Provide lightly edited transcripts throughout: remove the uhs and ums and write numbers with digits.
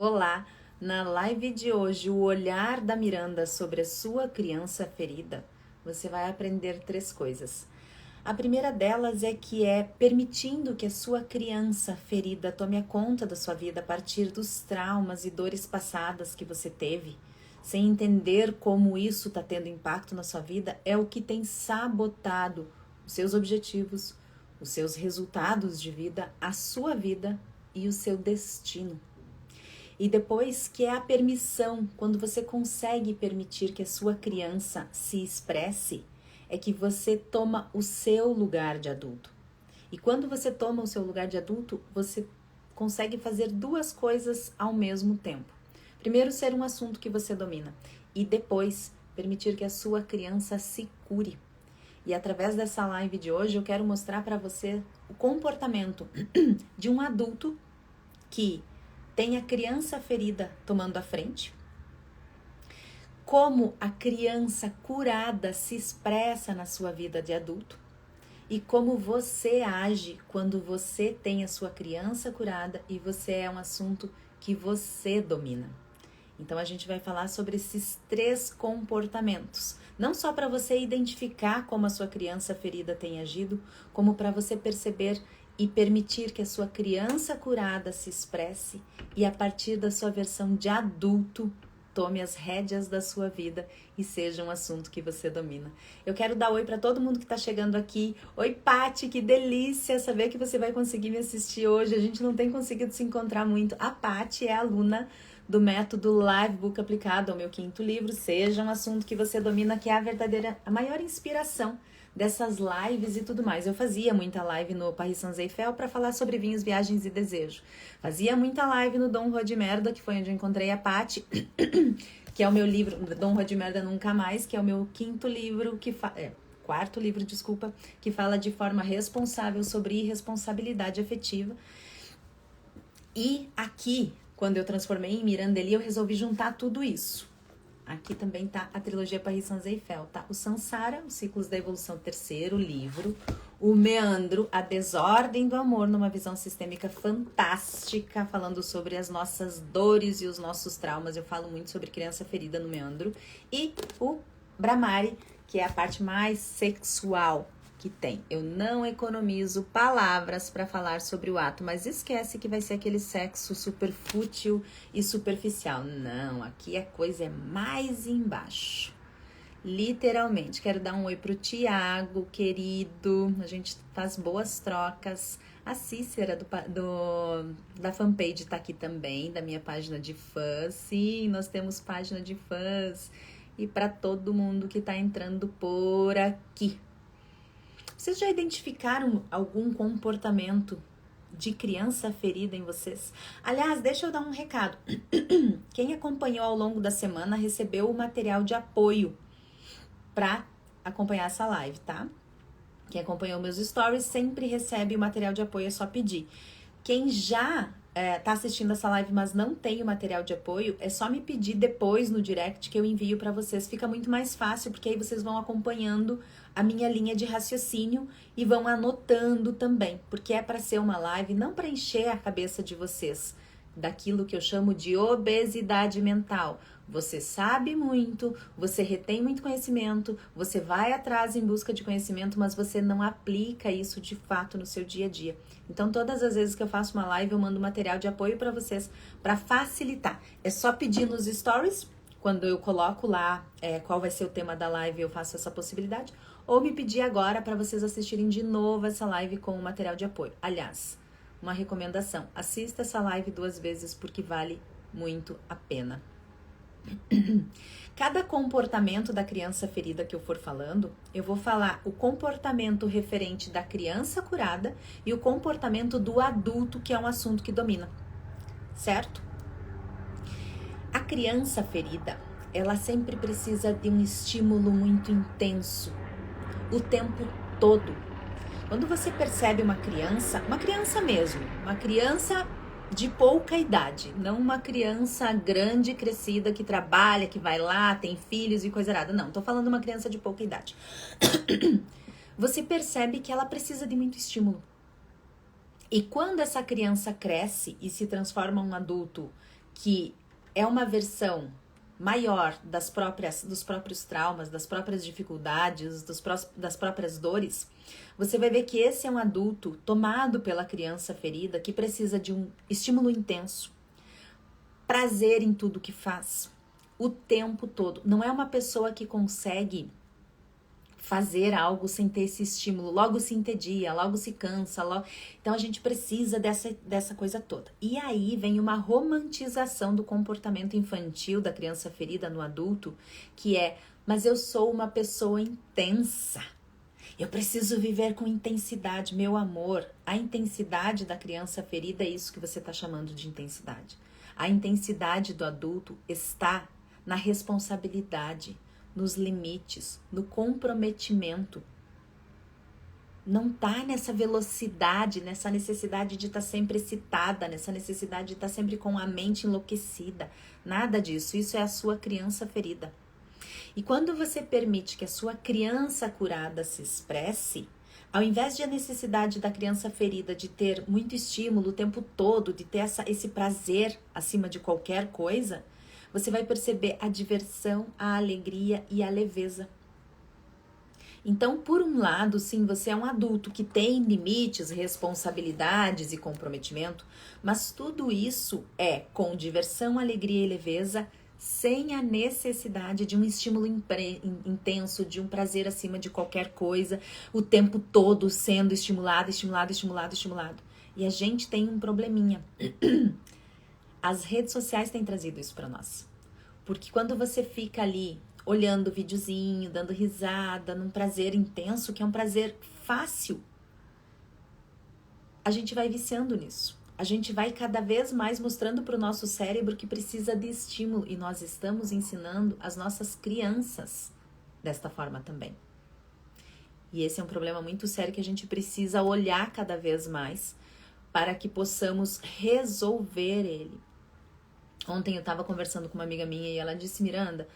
Olá! Na live de hoje, o olhar da Miranda sobre a sua criança ferida, você vai aprender 3 coisas. A primeira delas é que é permitindo que a sua criança ferida tome a conta da sua vida a partir dos traumas e dores passadas que você teve, sem entender como isso está tendo impacto na sua vida, é o que tem sabotado os seus objetivos, os seus resultados de vida, a sua vida e o seu destino. E depois que é a permissão, quando você consegue permitir que a sua criança se expresse, é que você toma o seu lugar de adulto. E quando você toma o seu lugar de adulto, você consegue fazer 2 coisas ao mesmo tempo. Primeiro, ser um assunto que você domina. E depois, permitir que a sua criança se cure. E através dessa live de hoje, eu quero mostrar para você o comportamento de um adulto que tem a criança ferida tomando a frente, como a criança curada se expressa na sua vida de adulto e como você age quando você tem a sua criança curada e você é um assunto que você domina. Então a gente vai falar sobre esses 3 comportamentos, não só para você identificar como a sua criança ferida tem agido, como para você perceber e permitir que a sua criança curada se expresse e a partir da sua versão de adulto, tome as rédeas da sua vida e seja um assunto que você domina. Eu quero dar oi para todo mundo que está chegando aqui. Oi, Pati, que delícia saber que você vai conseguir me assistir hoje. A gente não tem conseguido se encontrar muito. A Pati é aluna do método Live Book aplicado ao meu 5º livro, Seja um Assunto que Você Domina, que é a maior inspiração dessas lives e tudo mais. Eu fazia muita live no Paris Saint-Eiffel para falar sobre vinhos, viagens e desejo. Fazia muita live no Dom Rua de Merda, que foi onde eu encontrei a Pati, que é o meu livro, Dom Rua de Merda Nunca Mais, que é o meu 5º livro, quarto livro, desculpa, que fala de forma responsável sobre irresponsabilidade afetiva. E aqui, quando eu transformei em Mirandeli, eu resolvi juntar tudo isso. Aqui também tá a trilogia Paris Saint-Eiffel, tá? O Sansara, os ciclos da evolução, 3º livro. O Meandro, a desordem do amor, numa visão sistêmica fantástica, falando sobre as nossas dores e os nossos traumas. Eu falo muito sobre criança ferida no Meandro. E o Brahmari, que é a parte mais sexual que tem. Eu não economizo palavras para falar sobre o ato, mas esquece que vai ser aquele sexo super fútil e superficial. Não, aqui a coisa é mais embaixo. Literalmente. Quero dar um oi pro Tiago, querido. A gente faz boas trocas. A Cícera da fanpage tá aqui também, da minha página de fãs. Sim, nós temos página de fãs. E para todo mundo que tá entrando por aqui. Vocês já identificaram algum comportamento de criança ferida em vocês? Aliás, deixa eu dar um recado. Quem acompanhou ao longo da semana recebeu o material de apoio para acompanhar essa live, tá? Quem acompanhou meus stories sempre recebe o material de apoio, é só pedir. Quem já tá assistindo essa live, mas não tem o material de apoio, é só me pedir depois no direct que eu envio para vocês. Fica muito mais fácil, porque aí vocês vão acompanhando a minha linha de raciocínio e vão anotando também, porque é para ser uma live não para encher a cabeça de vocês daquilo que eu chamo de obesidade mental. Você sabe muito, você retém muito conhecimento, você vai atrás em busca de conhecimento, mas você não aplica isso de fato no seu dia a dia. Então, todas as vezes que eu faço uma live, eu mando material de apoio para vocês, para facilitar. É só pedir nos stories, quando eu coloco lá qual vai ser o tema da live, eu faço essa possibilidade, ou me pedir agora para vocês assistirem de novo essa live com o material de apoio. Aliás, uma recomendação, assista essa live 2 vezes porque vale muito a pena. Cada comportamento da criança ferida que eu for falando, eu vou falar o comportamento referente da criança curada e o comportamento do adulto, que é um assunto que domina, certo? A criança ferida, ela sempre precisa de um estímulo muito intenso, o tempo todo. Quando você percebe uma criança mesmo, uma criança de pouca idade, não uma criança grande, crescida, que trabalha, que vai lá, tem filhos e coisa errada. Não, tô falando de uma criança de pouca idade. Você percebe que ela precisa de muito estímulo. E quando essa criança cresce e se transforma em um adulto que é uma versão maior dos próprios traumas, das próprias dificuldades, das próprias dores, você vai ver que esse é um adulto tomado pela criança ferida que precisa de um estímulo intenso, prazer em tudo que faz, o tempo todo. Não é uma pessoa que consegue fazer algo sem ter esse estímulo, logo se entedia, logo se cansa, então a gente precisa dessa coisa toda. E aí vem uma romantização do comportamento infantil da criança ferida no adulto, que é, mas eu sou uma pessoa intensa, eu preciso viver com intensidade, meu amor. A intensidade da criança ferida é isso que você está chamando de intensidade. A intensidade do adulto está na responsabilidade, nos limites, no comprometimento. Não tá nessa velocidade, nessa necessidade de estar sempre excitada, nessa necessidade de estar sempre com a mente enlouquecida. Nada disso, isso é a sua criança ferida. E quando você permite que a sua criança curada se expresse, ao invés de a necessidade da criança ferida de ter muito estímulo o tempo todo, de ter esse prazer acima de qualquer coisa, você vai perceber a diversão, a alegria e a leveza. Então, por um lado, sim, você é um adulto que tem limites, responsabilidades e comprometimento, mas tudo isso é com diversão, alegria e leveza, sem a necessidade de um estímulo intenso, de um prazer acima de qualquer coisa, o tempo todo sendo estimulado. E a gente tem um probleminha. As redes sociais têm trazido isso para nós. Porque quando você fica ali olhando o videozinho, dando risada, num prazer intenso, que é um prazer fácil, a gente vai viciando nisso. A gente vai cada vez mais mostrando para o nosso cérebro que precisa de estímulo. E nós estamos ensinando as nossas crianças desta forma também. E esse é um problema muito sério que a gente precisa olhar cada vez mais para que possamos resolver ele. Ontem eu estava conversando com uma amiga minha e ela disse, Miranda,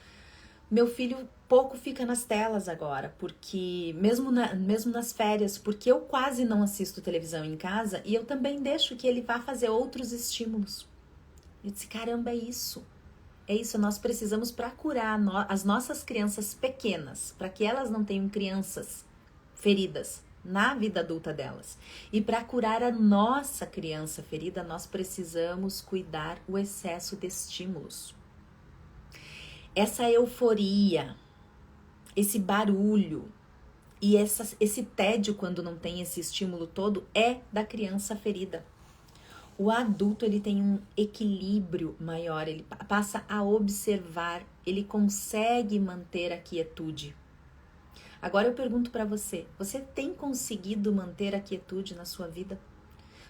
meu filho pouco fica nas telas agora, porque mesmo nas férias, porque eu quase não assisto televisão em casa e eu também deixo que ele vá fazer outros estímulos. Eu disse, caramba, é isso, nós precisamos para curar as nossas crianças pequenas, para que elas não tenham crianças feridas na vida adulta delas. E para curar a nossa criança ferida, nós precisamos cuidar o excesso de estímulos. Essa euforia, esse barulho e esse tédio quando não tem esse estímulo todo é da criança ferida. O adulto, ele tem um equilíbrio maior, ele passa a observar, ele consegue manter a quietude. Agora eu pergunto para você, você tem conseguido manter a quietude na sua vida?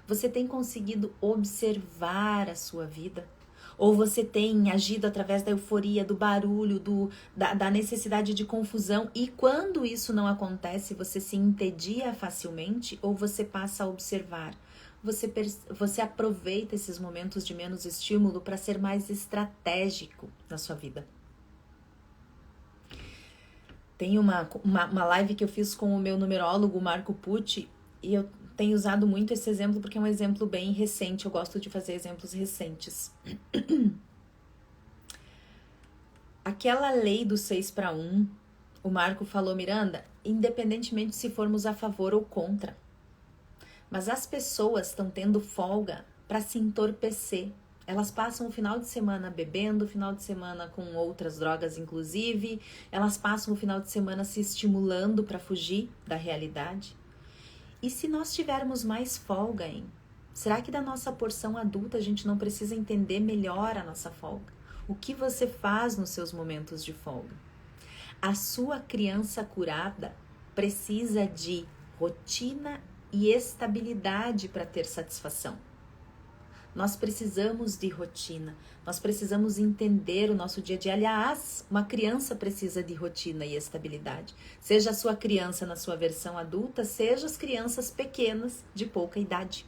Você tem conseguido observar a sua vida? Ou você tem agido através da euforia, do barulho, da necessidade de confusão, e quando isso não acontece, você se entedia facilmente ou você passa a observar? Você aproveita esses momentos de menos estímulo para ser mais estratégico na sua vida. Tem uma live que eu fiz com o meu numerólogo, Marco Pucci, e eu tenho usado muito esse exemplo porque é um exemplo bem recente, eu gosto de fazer exemplos recentes. Aquela lei do 6:1, o Marco falou, Miranda, independentemente se formos a favor ou contra, mas as pessoas estão tendo folga para se entorpecer. Elas passam o final de semana bebendo, o final de semana com outras drogas inclusive, elas passam o final de semana se estimulando para fugir da realidade. E se nós tivermos mais folga, hein? Será que da nossa porção adulta a gente não precisa entender melhor a nossa folga? O que você faz nos seus momentos de folga? A sua criança curada precisa de rotina e estabilidade para ter satisfação. Nós precisamos de rotina, nós precisamos entender o nosso dia a dia. Aliás, uma criança precisa de rotina e estabilidade. Seja a sua criança na sua versão adulta, seja as crianças pequenas de pouca idade.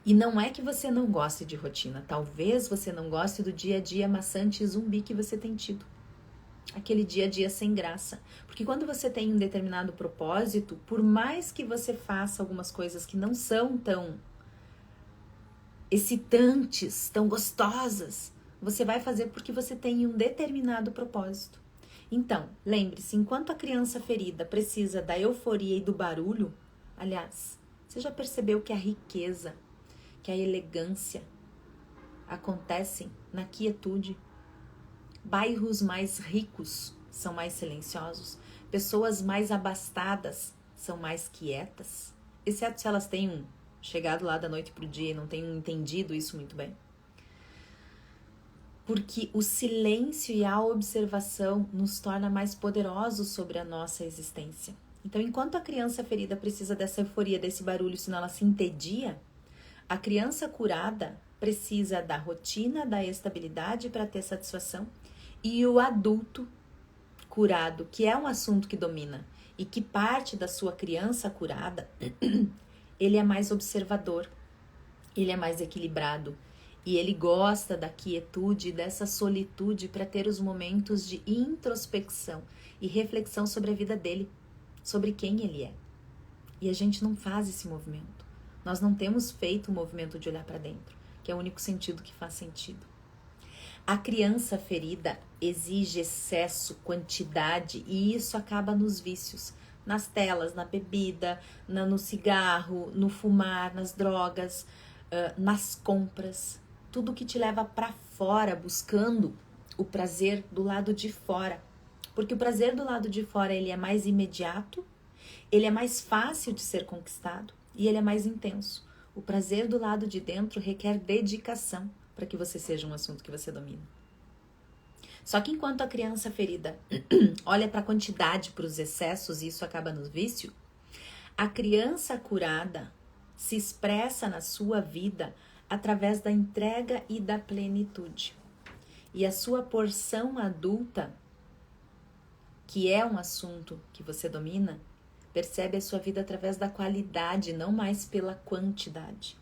E não é que você não goste de rotina, talvez você não goste do dia a dia maçante e zumbi que você tem tido. Aquele dia a dia sem graça. Porque quando você tem um determinado propósito, por mais que você faça algumas coisas que não são tão excitantes, tão gostosas. Você vai fazer porque você tem um determinado propósito. Então, lembre-se, enquanto a criança ferida precisa da euforia e do barulho, aliás, você já percebeu que a riqueza, que a elegância acontecem na quietude? Bairros mais ricos são mais silenciosos, pessoas mais abastadas são mais quietas, exceto se elas tenham chegado lá da noite pro dia e não tenham entendido isso muito bem. Porque o silêncio e a observação nos torna mais poderosos sobre a nossa existência. Então, enquanto a criança ferida precisa dessa euforia, desse barulho, senão ela se entedia, a criança curada precisa da rotina, da estabilidade para ter satisfação, e o adulto curado, que é um assunto que domina e que parte da sua criança curada, ele é mais observador, ele é mais equilibrado e ele gosta da quietude, dessa solitude para ter os momentos de introspecção e reflexão sobre a vida dele, sobre quem ele é. E a gente não faz esse movimento. Nós não temos feito o movimento de olhar para dentro, que é o único sentido que faz sentido. A criança ferida exige excesso, quantidade, e isso acaba nos vícios, nas telas, na bebida, no cigarro, no fumar, nas drogas, nas compras. Tudo que te leva para fora, buscando o prazer do lado de fora. Porque o prazer do lado de fora ele é mais imediato, ele é mais fácil de ser conquistado e ele é mais intenso. O prazer do lado de dentro requer dedicação para que você seja um assunto que você domina. Só que enquanto a criança ferida olha para a quantidade, para os excessos, e isso acaba no vício, a criança curada se expressa na sua vida através da entrega e da plenitude. E a sua porção adulta, que é um assunto que você domina, percebe a sua vida através da qualidade, não mais pela quantidade.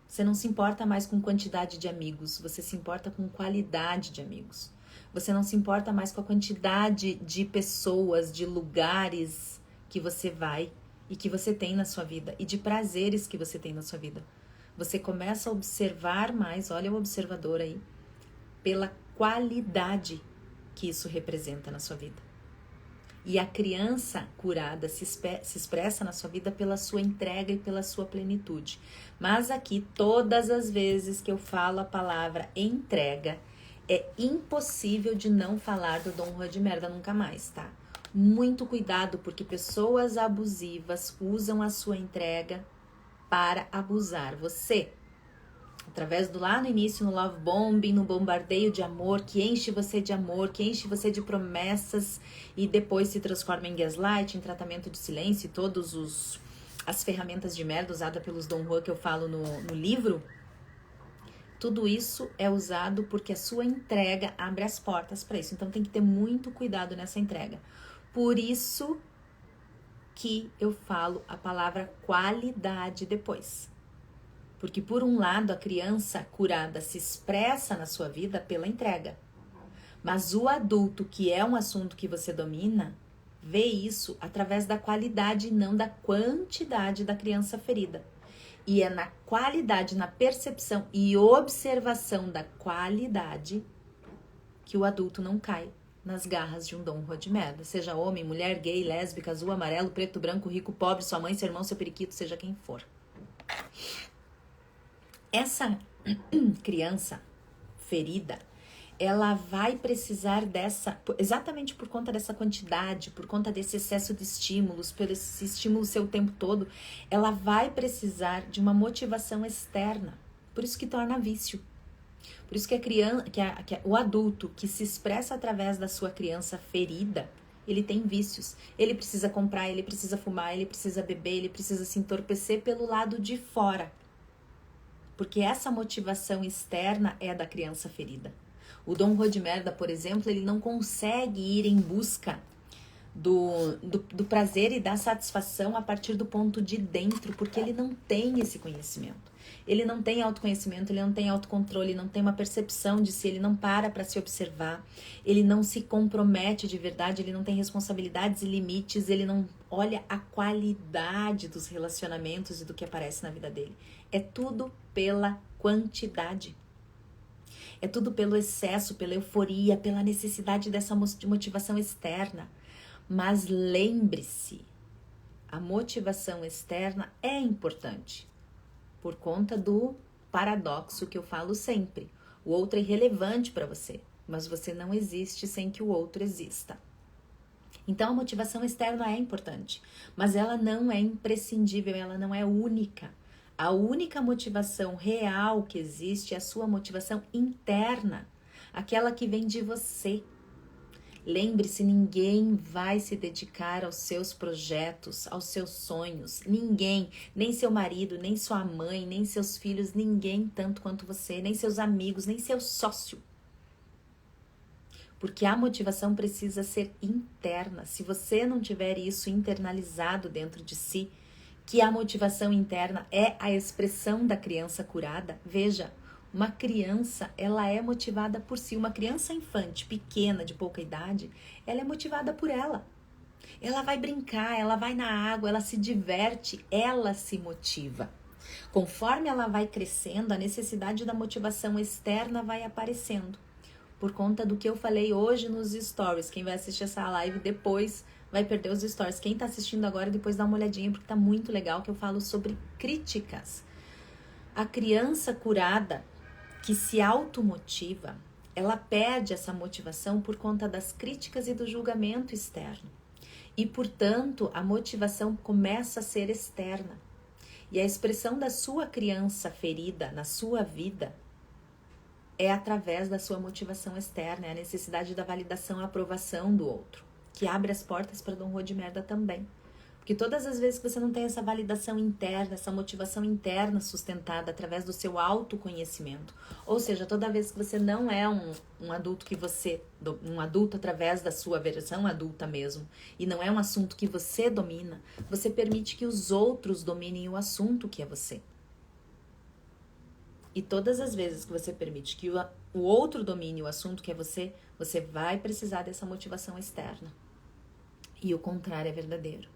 Você não se importa mais com quantidade de amigos, você se importa com qualidade de amigos. Você não se importa mais com a quantidade de pessoas, de lugares que você vai e que você tem na sua vida e de prazeres que você tem na sua vida. Você começa a observar mais, olha o observador aí, pela qualidade que isso representa na sua vida. E a criança curada se expressa na sua vida pela sua entrega e pela sua plenitude. Mas aqui, todas as vezes que eu falo a palavra entrega, é impossível de não falar do Dom Juan de Merda nunca mais, tá? Muito cuidado, porque pessoas abusivas usam a sua entrega para abusar você. Através do lá no início, no love bombing, no bombardeio de amor, que enche você de amor, que enche você de promessas e depois se transforma em gaslight, em tratamento de silêncio, todas as ferramentas de merda usadas pelos Dom Juan que eu falo no livro. Tudo isso é usado porque a sua entrega abre as portas para isso. Então tem que ter muito cuidado nessa entrega. Por isso que eu falo a palavra qualidade depois. Porque, por um lado, a criança curada se expressa na sua vida pela entrega. Mas o adulto, que é um assunto que você domina, vê isso através da qualidade e não da quantidade da criança ferida. E é na qualidade, na percepção e observação da qualidade que o adulto não cai nas garras de um Dom Juan de Merda. Seja homem, mulher, gay, lésbica, azul, amarelo, preto, branco, rico, pobre, sua mãe, seu irmão, seu periquito, seja quem for. Essa criança ferida, ela vai precisar dessa, exatamente por conta dessa quantidade, por conta desse excesso de estímulos, por esse estímulo seu o tempo todo, ela vai precisar de uma motivação externa. Por isso que torna vício. Por isso que a criança, o adulto que se expressa através da sua criança ferida, ele tem vícios. Ele precisa comprar, ele precisa fumar, ele precisa beber, ele precisa se entorpecer pelo lado de fora. Porque essa motivação externa é da criança ferida. O Dom Juan de Merda, por exemplo, ele não consegue ir em busca do prazer e da satisfação a partir do ponto de dentro, porque ele não tem esse conhecimento. Ele não tem autoconhecimento, ele não tem autocontrole, não tem uma percepção de si, ele não para se observar, ele não se compromete de verdade, ele não tem responsabilidades e limites, ele não olha a qualidade dos relacionamentos e do que aparece na vida dele. É tudo pela quantidade. É tudo pelo excesso, pela euforia, pela necessidade dessa motivação externa. Mas lembre-se, a motivação externa é importante por conta do paradoxo que eu falo sempre. O outro é irrelevante para você, mas você não existe sem que o outro exista. Então a motivação externa é importante, mas ela não é imprescindível, ela não é única. A única motivação real que existe é a sua motivação interna, aquela que vem de você. Lembre-se, ninguém vai se dedicar aos seus projetos, aos seus sonhos. Ninguém, nem seu marido, nem sua mãe, nem seus filhos, ninguém tanto quanto você, nem seus amigos, nem seu sócio. Porque a motivação precisa ser interna. Se você não tiver isso internalizado dentro de si, que a motivação interna é a expressão da criança curada, veja, uma criança, ela é motivada por si. Uma criança infante, pequena, de pouca idade, ela é motivada por ela. Ela vai brincar, ela vai na água, ela se diverte, ela se motiva. Conforme ela vai crescendo, a necessidade da motivação externa vai aparecendo. Por conta do que eu falei hoje nos stories. Quem vai assistir essa live depois vai perder os stories. Quem tá assistindo agora, depois dá uma olhadinha, porque tá muito legal, que eu falo sobre críticas. A criança curada, que se automotiva, ela perde essa motivação por conta das críticas e do julgamento externo. E, portanto, a motivação começa a ser externa. E a expressão da sua criança ferida na sua vida é através da sua motivação externa, é a necessidade da validação e aprovação do outro, que abre as portas para Dom Rô de Merda também. Porque todas as vezes que você não tem essa validação interna, essa motivação interna sustentada através do seu autoconhecimento, ou seja, toda vez que você não é um adulto um adulto através da sua versão adulta mesmo, e não é um assunto que você domina, você permite que os outros dominem o assunto que é você. E todas as vezes que você permite que o outro domine o assunto que é você, você vai precisar dessa motivação externa. E o contrário é verdadeiro.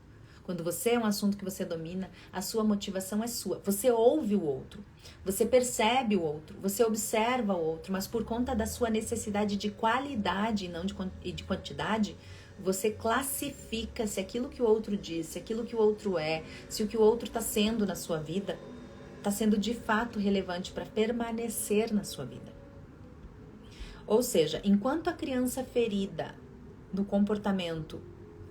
Quando você é um assunto que você domina, a sua motivação é sua. Você ouve o outro, você percebe o outro, você observa o outro, mas por conta da sua necessidade de qualidade e não de quantidade, você classifica se aquilo que o outro diz, se aquilo que o outro é, se o que o outro está sendo na sua vida, está sendo de fato relevante para permanecer na sua vida. Ou seja, enquanto a criança ferida no comportamento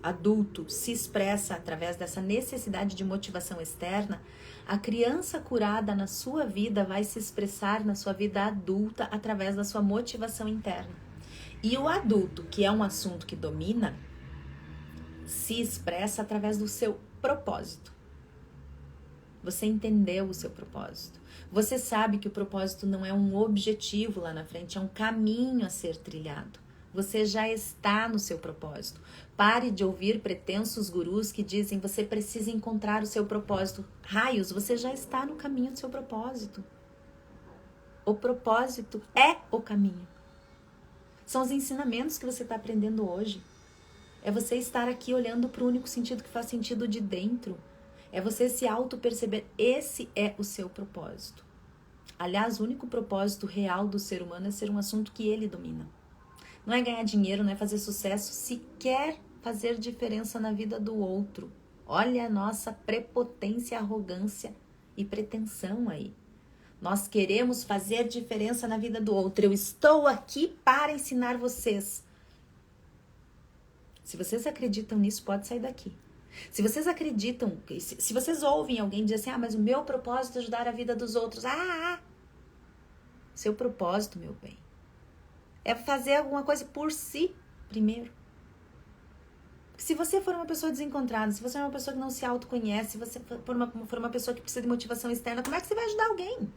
adulto se expressa através dessa necessidade de motivação externa, a criança curada na sua vida vai se expressar na sua vida adulta através da sua motivação interna. E o adulto, que é um assunto que domina, se expressa através do seu propósito. Você entendeu o seu propósito. Você sabe que o propósito não é um objetivo lá na frente, é um caminho a ser trilhado. Você já está no seu propósito. Pare de ouvir pretensos gurus que dizem que você precisa encontrar o seu propósito. Raios, você já está no caminho do seu propósito. O propósito é o caminho. São os ensinamentos que você está aprendendo hoje. É você estar aqui olhando para o único sentido que faz sentido de dentro. É você se auto-perceber. Esse é o seu propósito. Aliás, o único propósito real do ser humano é ser um assunto que ele domina. Não é ganhar dinheiro, não é fazer sucesso, se quer fazer diferença na vida do outro. Olha a nossa prepotência, arrogância e pretensão aí. Nós queremos fazer diferença na vida do outro. Eu estou aqui para ensinar vocês. Se vocês acreditam nisso, pode sair daqui. Se vocês acreditam, se vocês ouvem alguém dizer assim, mas o meu propósito é ajudar a vida dos outros. Seu propósito, meu bem, é fazer alguma coisa por si primeiro. Se você for uma pessoa desencontrada, se você é uma pessoa que não se autoconhece, se você for uma pessoa que precisa de motivação externa, como é que você vai ajudar alguém?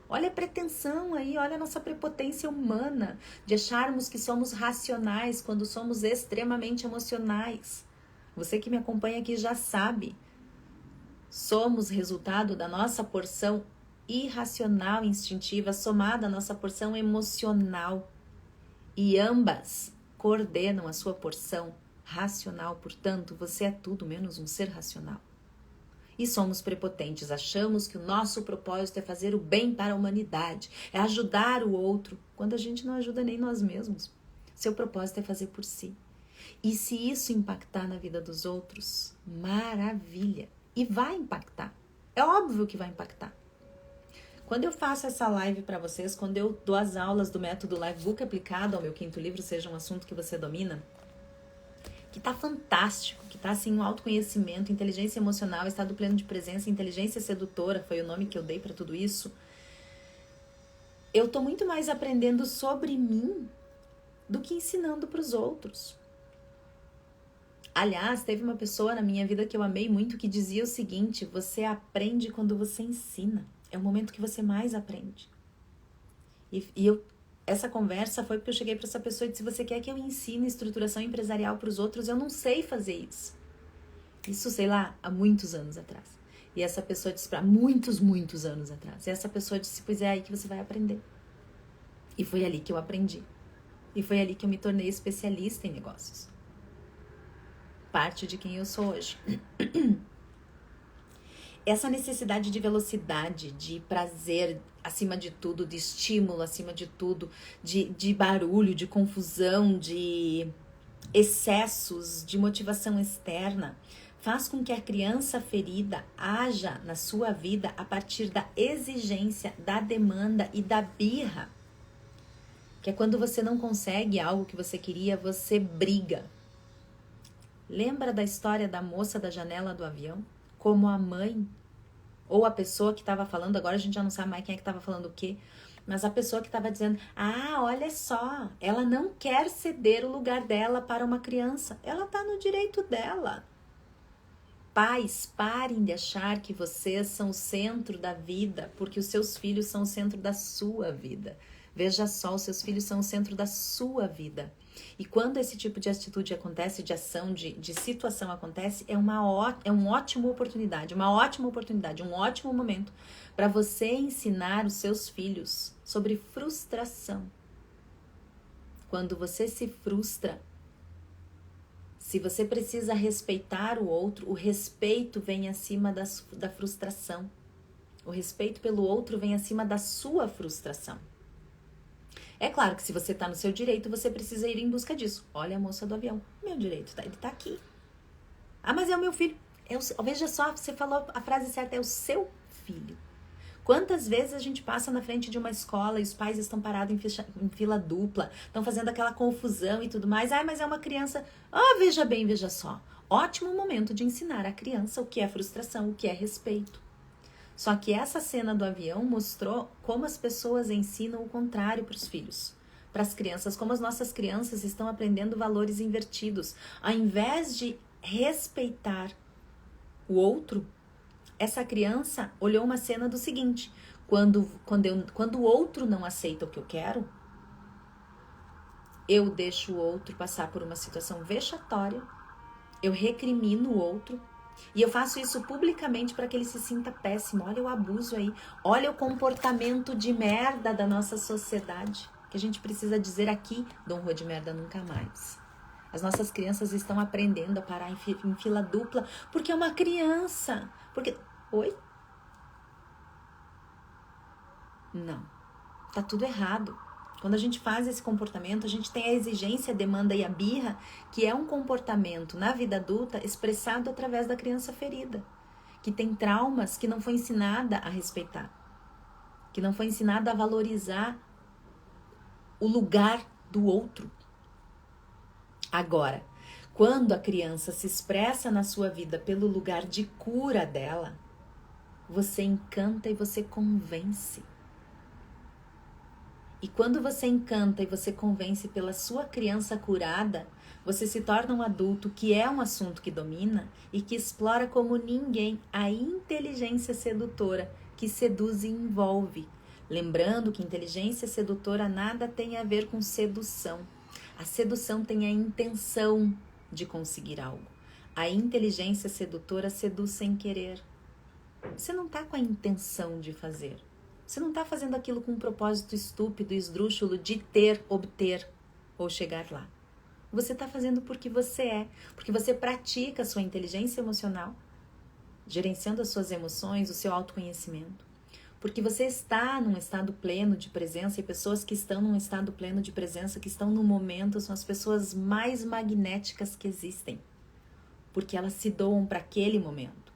Olha a pretensão aí, olha a nossa prepotência humana de acharmos que somos racionais quando somos extremamente emocionais. Você que me acompanha aqui já sabe. Somos resultado da nossa porção irracional e instintiva somada à nossa porção emocional. E ambas coordenam a sua porção racional. Portanto, você é tudo menos um ser racional. E somos prepotentes, achamos que o nosso propósito é fazer o bem para a humanidade, é ajudar o outro, quando a gente não ajuda nem nós mesmos. Seu propósito é fazer por si. E se isso impactar na vida dos outros, maravilha! E vai impactar. É óbvio que vai impactar. Quando eu faço essa live para vocês, quando eu dou as aulas do método Livebook aplicado ao meu 5º livro, Seja um Assunto que Você Domina, que tá fantástico, que tá assim, um autoconhecimento, inteligência emocional, estado pleno de presença, inteligência sedutora, foi o nome que eu dei para tudo isso. Eu tô muito mais aprendendo sobre mim do que ensinando para os outros. Aliás, teve uma pessoa na minha vida que eu amei muito que dizia o seguinte: você aprende quando você ensina. É o momento que você mais aprende. Essa conversa foi porque eu cheguei para essa pessoa e disse: você quer que eu ensine estruturação empresarial para os outros? Eu não sei fazer isso. Isso, sei lá, há muitos anos atrás. E essa pessoa disse para muitos anos atrás. E essa pessoa disse: pois é aí que você vai aprender. E foi ali que eu aprendi. E foi ali que eu me tornei especialista em negócios. Parte de quem eu sou hoje. Essa necessidade de velocidade, de prazer acima de tudo, de estímulo acima de tudo, de barulho, de confusão, de excessos, de motivação externa, faz com que a criança ferida haja na sua vida a partir da exigência, da demanda e da birra. Que é quando você não consegue algo que você queria, você briga. Lembra da história da moça da janela do avião? Como a mãe, ou a pessoa que estava falando, agora a gente já não sabe mais quem é que estava falando o quê, mas a pessoa que estava dizendo: olha só, ela não quer ceder o lugar dela para uma criança, ela está no direito dela. Pais, parem de achar que vocês são o centro da vida, porque os seus filhos são o centro da sua vida. Veja só, os seus filhos são o centro da sua vida. E quando esse tipo de atitude acontece, de ação, de situação acontece, é uma ótima oportunidade, um ótimo momento para você ensinar os seus filhos sobre frustração. Quando você se frustra, se você precisa respeitar o outro, o respeito vem acima da frustração. O respeito pelo outro vem acima da sua frustração. É claro que se você está no seu direito, você precisa ir em busca disso. Olha a moça do avião. Meu direito, ele está aqui. Mas é o meu filho. Veja só, você falou a frase certa, é o seu filho. Quantas vezes a gente passa na frente de uma escola e os pais estão parados em fila dupla, estão fazendo aquela confusão e tudo mais. Mas é uma criança. Veja bem, veja só. Ótimo momento de ensinar a criança o que é frustração, o que é respeito. Só que essa cena do avião mostrou como as pessoas ensinam o contrário para os filhos, para as crianças, como as nossas crianças estão aprendendo valores invertidos. Ao invés de respeitar o outro, essa criança olhou uma cena do seguinte: quando o outro não aceita o que eu quero, eu deixo o outro passar por uma situação vexatória, eu recrimino o outro, e eu faço isso publicamente para que ele se sinta péssimo. Olha o abuso aí. Olha o comportamento de merda da nossa sociedade. Que a gente precisa dizer aqui: Dom Rô de merda nunca mais. As nossas crianças estão aprendendo a parar em fila dupla porque é uma criança. Oi? Não. Tá tudo errado. Quando a gente faz esse comportamento, a gente tem a exigência, a demanda e a birra, que é um comportamento na vida adulta expressado através da criança ferida, que tem traumas, que não foi ensinada a respeitar, que não foi ensinada a valorizar o lugar do outro. Agora, quando a criança se expressa na sua vida pelo lugar de cura dela, você encanta e você convence. E quando você encanta e você convence pela sua criança curada, você se torna um adulto que é um assunto que domina e que explora como ninguém a inteligência sedutora que seduz e envolve. Lembrando que inteligência sedutora nada tem a ver com sedução. A sedução tem a intenção de conseguir algo. A inteligência sedutora seduz sem querer. Você não está com a intenção de fazer. Você não está fazendo aquilo com um propósito estúpido, esdrúxulo de ter, obter ou chegar lá. Você está fazendo porque você é, porque você pratica a sua inteligência emocional, gerenciando as suas emoções, o seu autoconhecimento. Porque você está num estado pleno de presença, e pessoas que estão num estado pleno de presença, que estão no momento, são as pessoas mais magnéticas que existem. Porque elas se doam para aquele momento.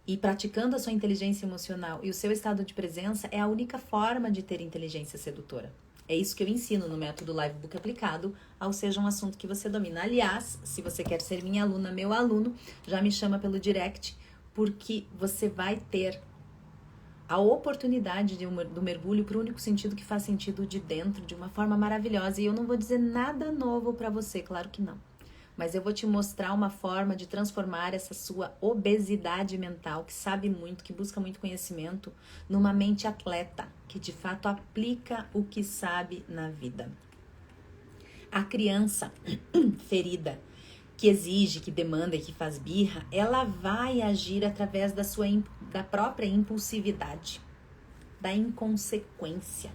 E praticando a sua inteligência emocional e o seu estado de presença é a única forma de ter inteligência sedutora. É isso que eu ensino no método Livebook aplicado ao Seja um Assunto que Você Domina. Aliás, se você quer ser minha aluna, meu aluno, já me chama pelo direct, porque você vai ter a oportunidade do mergulho para o único sentido que faz sentido de dentro, de uma forma maravilhosa. E eu não vou dizer nada novo para você, claro que não. Mas eu vou te mostrar uma forma de transformar essa sua obesidade mental, que sabe muito, que busca muito conhecimento, numa mente atleta, que de fato aplica o que sabe na vida. A criança ferida, que exige, que demanda e que faz birra, ela vai agir através da própria impulsividade, da inconsequência.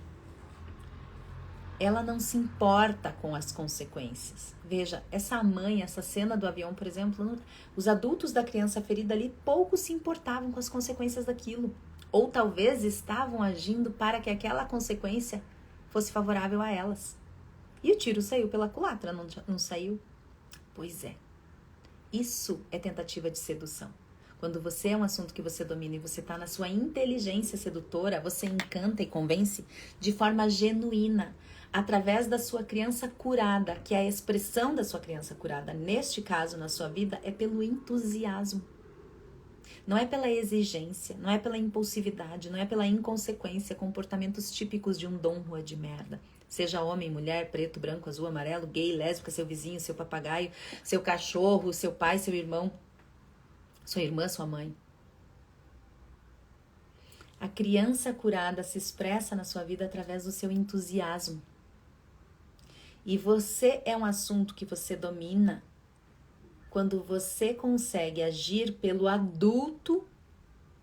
Ela não se importa com as consequências. Veja, essa mãe, essa cena do avião, por exemplo, os adultos da criança ferida ali pouco se importavam com as consequências daquilo. Ou talvez estavam agindo para que aquela consequência fosse favorável a elas. E o tiro saiu pela culatra, não saiu? Pois é. Isso é tentativa de sedução. Quando você é um assunto que você domina e você está na sua inteligência sedutora, você encanta e convence de forma genuína, através da sua criança curada, que é a expressão da sua criança curada, neste caso, na sua vida, é pelo entusiasmo. Não é pela exigência, não é pela impulsividade, não é pela inconsequência, comportamentos típicos de um Dom Juan de merda. Seja homem, mulher, preto, branco, azul, amarelo, gay, lésbica, seu vizinho, seu papagaio, seu cachorro, seu pai, seu irmão, sua irmã, sua mãe. A criança curada se expressa na sua vida através do seu entusiasmo. E você é um assunto que você domina quando você consegue agir pelo adulto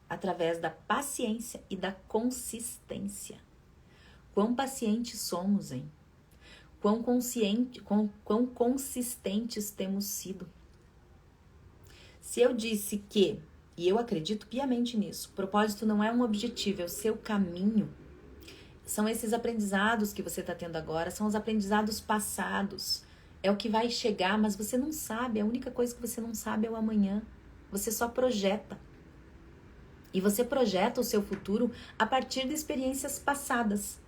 através da paciência e da consistência. Quão pacientes somos, hein? Quão consistentes temos sido. Se eu disse que, e eu acredito piamente nisso, o propósito não é um objetivo, é o seu caminho. São esses aprendizados que você está tendo agora, são os aprendizados passados. É o que vai chegar, mas você não sabe. A única coisa que você não sabe é o amanhã. Você só projeta. E você projeta o seu futuro a partir de experiências passadas.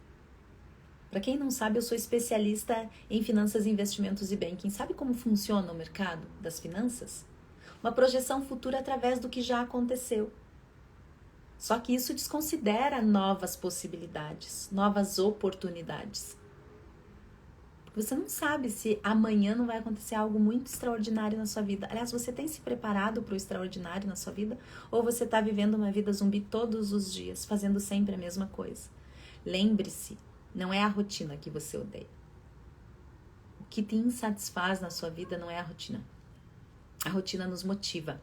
Para quem não sabe, eu sou especialista em finanças, investimentos e banking. Sabe como funciona o mercado das finanças? Uma projeção futura através do que já aconteceu. Só que isso desconsidera novas possibilidades, novas oportunidades. Porque você não sabe se amanhã não vai acontecer algo muito extraordinário na sua vida. Aliás, você tem se preparado para o extraordinário na sua vida? Ou você está vivendo uma vida zumbi todos os dias, fazendo sempre a mesma coisa? Lembre-se, não é a rotina que você odeia. O que te insatisfaz na sua vida não é a rotina. A rotina nos motiva.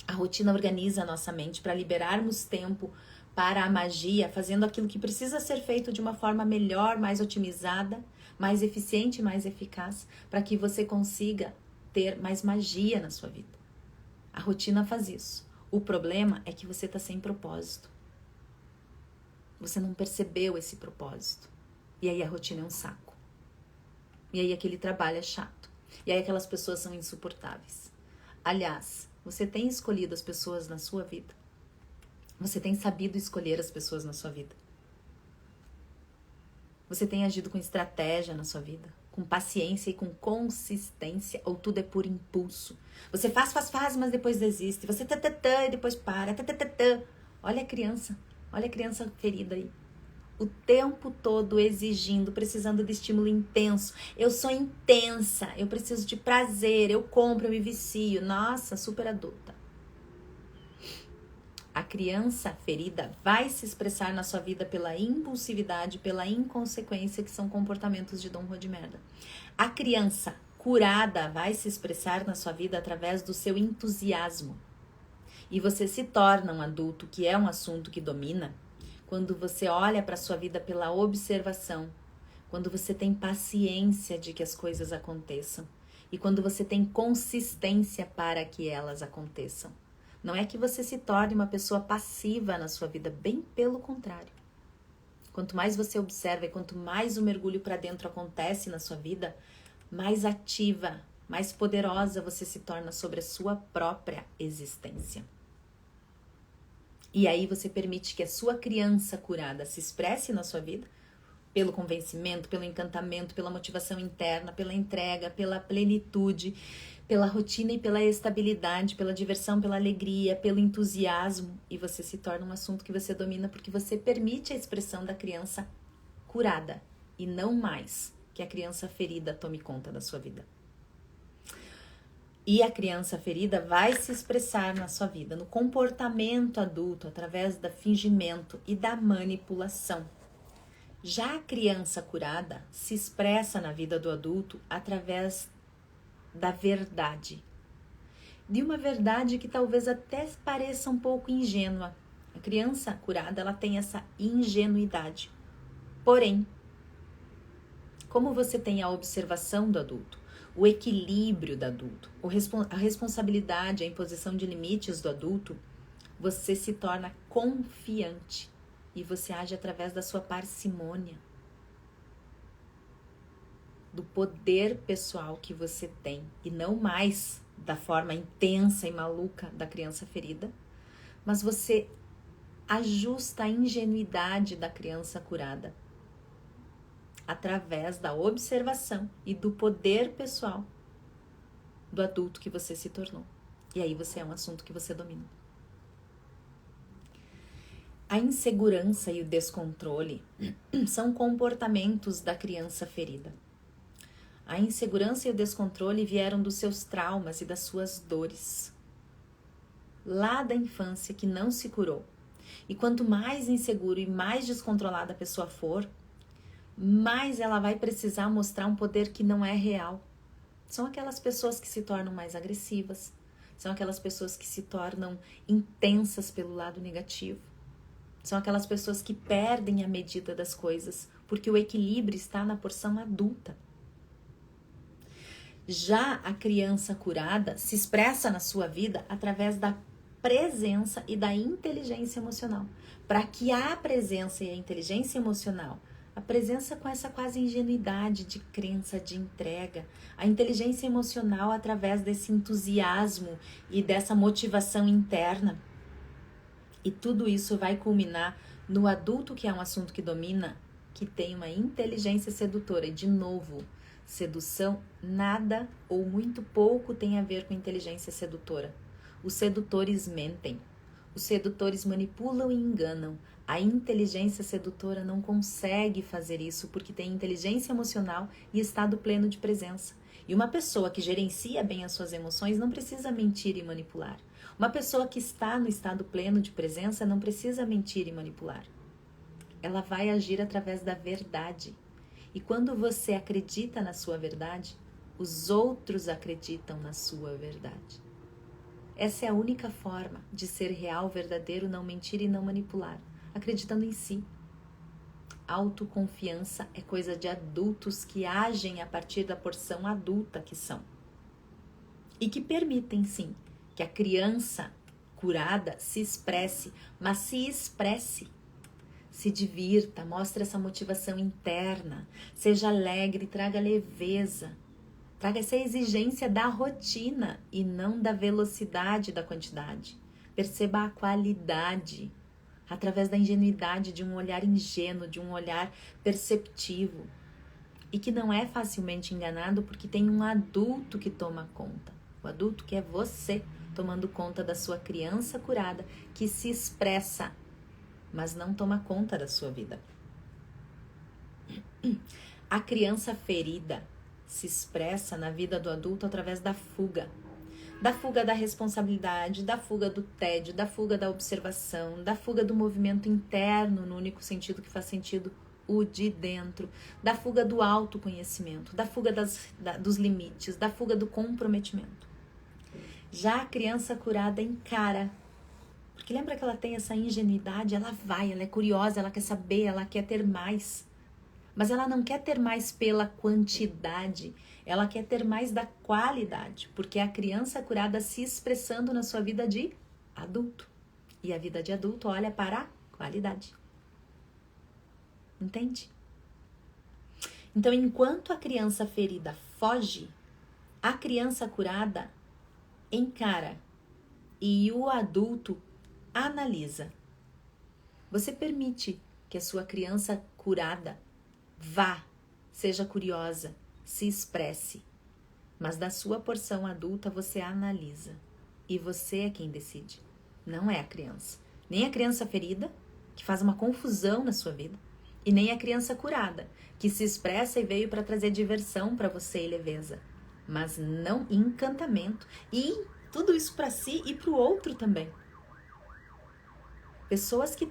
A rotina organiza a nossa mente para liberarmos tempo para a magia, fazendo aquilo que precisa ser feito de uma forma melhor, mais otimizada, mais eficiente, mais eficaz, para que você consiga ter mais magia na sua vida. A rotina faz isso. O problema é que você está sem propósito. Você não percebeu esse propósito. E aí a rotina é um saco. E aí aquele trabalho é chato. E aí aquelas pessoas são insuportáveis. Aliás, você tem escolhido as pessoas na sua vida? Você tem sabido escolher as pessoas na sua vida? Você tem agido com estratégia na sua vida? Com paciência e com consistência? Ou tudo é por impulso? Você faz, mas depois desiste. Você e depois para. Olha a criança ferida aí. O tempo todo exigindo, precisando de estímulo intenso. Eu sou intensa, eu preciso de prazer, eu compro, eu me vicio. Nossa, super adulta. A criança ferida vai se expressar na sua vida pela impulsividade, pela inconsequência, que são comportamentos de Dom Juan de merda. A criança curada vai se expressar na sua vida através do seu entusiasmo. E você se torna um adulto, que é um assunto que domina, quando você olha para a sua vida pela observação, quando você tem paciência de que as coisas aconteçam e quando você tem consistência para que elas aconteçam. Não é que você se torne uma pessoa passiva na sua vida, bem pelo contrário. Quanto mais você observa e quanto mais o mergulho para dentro acontece na sua vida, mais ativa, mais poderosa você se torna sobre a sua própria existência. E aí você permite que a sua criança curada se expresse na sua vida pelo convencimento, pelo encantamento, pela motivação interna, pela entrega, pela plenitude, pela rotina e pela estabilidade, pela diversão, pela alegria, pelo entusiasmo. E você se torna um assunto que você domina porque você permite a expressão da criança curada e não mais que a criança ferida tome conta da sua vida. E a criança ferida vai se expressar na sua vida, no comportamento adulto, através do fingimento e da manipulação. Já a criança curada se expressa na vida do adulto através da verdade. De uma verdade que talvez até pareça um pouco ingênua. A criança curada, ela tem essa ingenuidade. Porém, como você tem a observação do adulto, o equilíbrio do adulto, a responsabilidade, a imposição de limites do adulto, você se torna confiante e você age através da sua parcimônia, do poder pessoal que você tem e não mais da forma intensa e maluca da criança ferida, mas você ajusta a ingenuidade da criança curada através da observação e do poder pessoal do adulto que você se tornou. E aí você é um assunto que você domina. A insegurança e o descontrole são comportamentos da criança ferida. A insegurança e o descontrole vieram dos seus traumas e das suas dores, lá da infância que não se curou. E quanto mais inseguro e mais descontrolada a pessoa for, mais ela vai precisar mostrar um poder que não é real. São aquelas pessoas que se tornam mais agressivas, são aquelas pessoas que se tornam intensas pelo lado negativo, são aquelas pessoas que perdem a medida das coisas, porque o equilíbrio está na porção adulta. Já a criança curada se expressa na sua vida através da presença e da inteligência emocional. Para que a presença e a inteligência emocional, a presença com essa quase ingenuidade de crença, de entrega, a inteligência emocional através desse entusiasmo e dessa motivação interna. E tudo isso vai culminar no adulto, que é um assunto que domina, que tem uma inteligência sedutora. E de novo, sedução nada ou muito pouco tem a ver com inteligência sedutora. Os sedutores mentem, os sedutores manipulam e enganam. A inteligência sedutora não consegue fazer isso porque tem inteligência emocional e estado pleno de presença. E uma pessoa que gerencia bem as suas emoções não precisa mentir e manipular. Uma pessoa que está no estado pleno de presença não precisa mentir e manipular. Ela vai agir através da verdade. E quando você acredita na sua verdade, os outros acreditam na sua verdade. Essa é a única forma de ser real, verdadeiro, não mentir e não manipular, acreditando em si. Autoconfiança é coisa de adultos que agem a partir da porção adulta que são. E que permitem, sim, que a criança curada se expresse, mas se expresse. Se divirta, mostre essa motivação interna, seja alegre, traga leveza, traga essa exigência da rotina e não da velocidade da quantidade. Perceba a qualidade através da ingenuidade de um olhar ingênuo, de um olhar perceptivo e que não é facilmente enganado porque tem um adulto que toma conta. O adulto que é você tomando conta da sua criança curada que se expressa, mas não toma conta da sua vida. A criança ferida se expressa na vida do adulto através da fuga da responsabilidade, da fuga do tédio, da fuga da observação, da fuga do movimento interno, no único sentido que faz sentido, o de dentro, da fuga do autoconhecimento, da fuga dos limites, da fuga do comprometimento. Já a criança curada encara Porque lembra que ela tem essa ingenuidade, ela é curiosa, ela quer saber, ela quer ter mais. Mas ela não quer ter mais pela quantidade, ela quer ter mais da qualidade, porque é a criança curada se expressando na sua vida de adulto. E a vida de adulto olha para a qualidade. Entende? Então, enquanto a criança ferida foge, a criança curada encara e o adulto analisa. Você permite que a sua criança curada vá, seja curiosa, se expresse, mas da sua porção adulta você analisa e você é quem decide, não é a criança. Nem a criança ferida, que faz uma confusão na sua vida, e nem a criança curada, que se expressa e veio para trazer diversão para você e leveza, mas não encantamento, e tudo isso para si e para o outro também. Pessoas que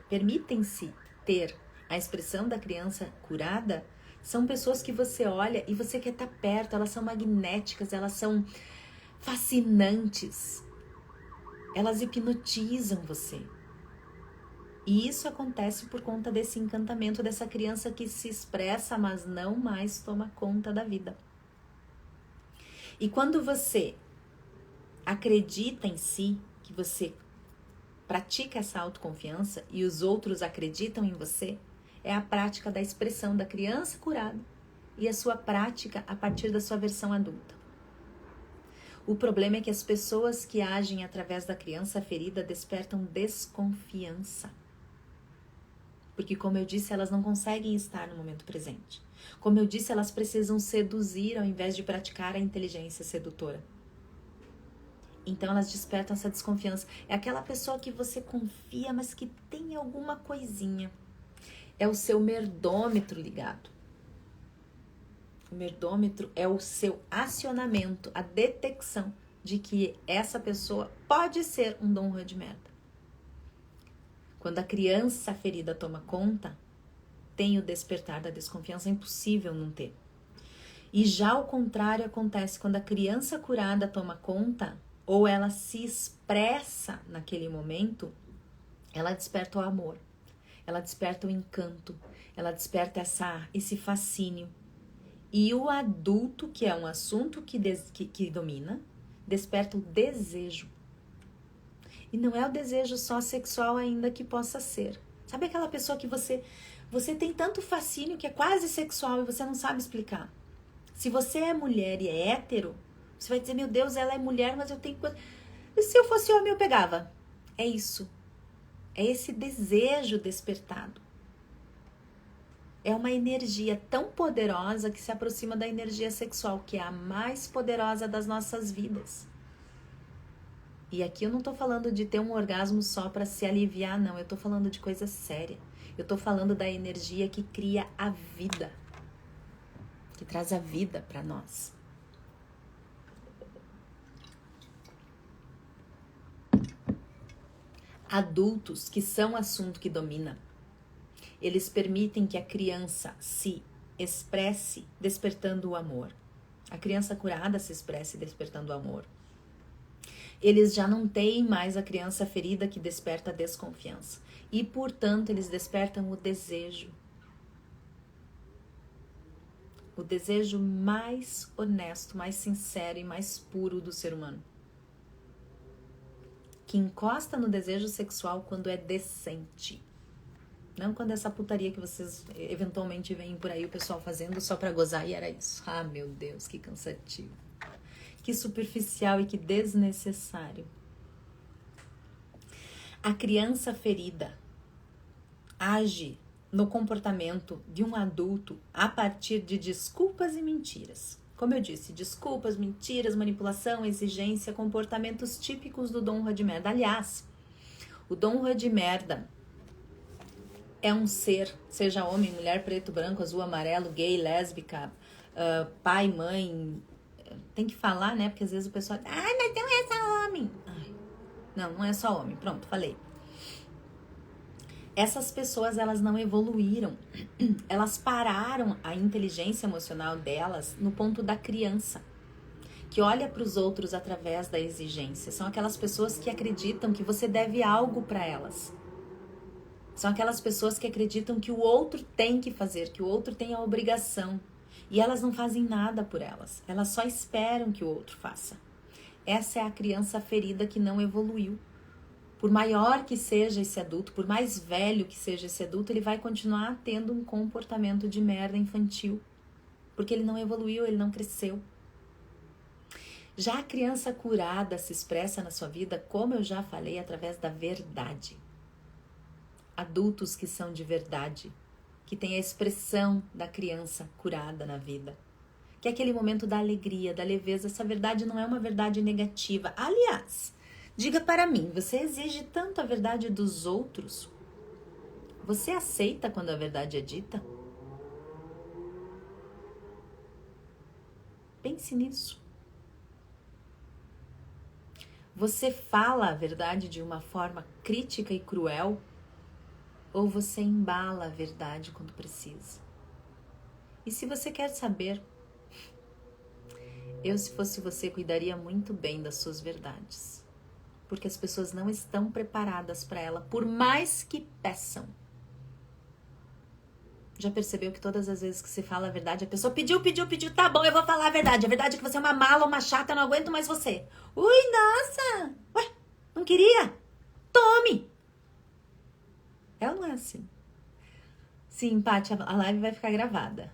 permitem-se ter a expressão da criança curada, são pessoas que você olha e você quer estar perto, elas são magnéticas, elas são fascinantes, elas hipnotizam você. E isso acontece por conta desse encantamento dessa criança que se expressa, mas não mais toma conta da vida. E quando você acredita em si, que você pratica essa autoconfiança e os outros acreditam em você, é a prática da expressão da criança curada e a sua prática a partir da sua versão adulta. O problema é que as pessoas que agem através da criança ferida despertam desconfiança. Porque, como eu disse, elas não conseguem estar no momento presente. Como eu disse, elas precisam seduzir ao invés de praticar a inteligência sedutora. Então elas despertam essa desconfiança. É aquela pessoa que você confia, mas que tem alguma coisinha. É o seu merdômetro ligado. O merdômetro é o seu acionamento, a detecção de que essa pessoa pode ser um Dom Juan de merda. Quando a criança ferida toma conta, tem o despertar da desconfiança, é impossível não ter. E já o contrário acontece quando a criança curada toma conta, ou ela se expressa naquele momento, ela desperta o amor, ela desperta o encanto, ela desperta esse fascínio. E o adulto, que é um assunto que domina, desperta o desejo. E não é o desejo só sexual ainda que possa ser. Sabe aquela pessoa que você tem tanto fascínio que é quase sexual e você não sabe explicar? Se você é mulher e é hétero, você vai dizer, meu Deus, ela é mulher, mas eu tenho coisa... E se eu fosse homem, eu pegava. É isso. É esse desejo despertado. É uma energia tão poderosa que se aproxima da energia sexual, que é a mais poderosa das nossas vidas. E aqui eu não tô falando de ter um orgasmo só para se aliviar, não. Eu tô falando de coisa séria. Eu tô falando da energia que cria a vida. Que traz a vida para nós. Adultos que são assunto que domina, eles permitem que a criança se expresse despertando o amor. A criança curada se expresse despertando o amor. Eles já não têm mais a criança ferida que desperta a desconfiança. E, portanto, eles despertam o desejo. O desejo mais honesto, mais sincero e mais puro do ser humano. Que encosta no desejo sexual quando é decente. Não quando essa putaria que vocês eventualmente veem por aí o pessoal fazendo só pra gozar e era isso. Ah, meu Deus, que cansativo. Que superficial e que desnecessário. A criança ferida age no comportamento de um adulto a partir de desculpas e mentiras. Como eu disse, desculpas, mentiras, manipulação, exigência, comportamentos típicos do Dom Juan de merda. Aliás, o Dom Juan de merda é um ser, seja homem, mulher, preto, branco, azul, amarelo, gay, lésbica, pai, mãe. Tem que falar, né? Porque às vezes o pessoal... Ai, mas não é só homem. Ai, não é só homem. Pronto, falei. Essas pessoas, elas não evoluíram. Elas pararam a inteligência emocional delas no ponto da criança. que olha para os outros através da exigência. São aquelas pessoas que acreditam que você deve algo para elas. São aquelas pessoas que acreditam que o outro tem que fazer, que o outro tem a obrigação. E elas não fazem nada por elas. Elas só esperam que o outro faça. Essa é a criança ferida que não evoluiu. Por maior que seja esse adulto, por mais velho que seja esse adulto, ele vai continuar tendo um comportamento de merda infantil. Porque ele não evoluiu, ele não cresceu. Já a criança curada se expressa na sua vida, como eu já falei, através da verdade. Adultos que são de verdade, que têm a expressão da criança curada na vida. Que é aquele momento da alegria, da leveza. Essa verdade não é uma verdade negativa. Aliás, diga para mim, você exige tanto a verdade dos outros? Você aceita quando a verdade é dita? Pense nisso. Você fala a verdade de uma forma crítica e cruel? Ou você embala a verdade quando precisa? E se você quer saber, eu, se fosse você, cuidaria muito bem das suas verdades. Porque as pessoas não estão preparadas para ela, por mais que peçam. Já percebeu que todas as vezes que você fala a verdade, a pessoa pediu, tá bom, eu vou falar a verdade. A verdade é que você é uma mala, uma chata, eu não aguento mais você. Ui, nossa! Ué, não queria? Tome! Ela não é assim. Sim, Paty, a live vai ficar gravada.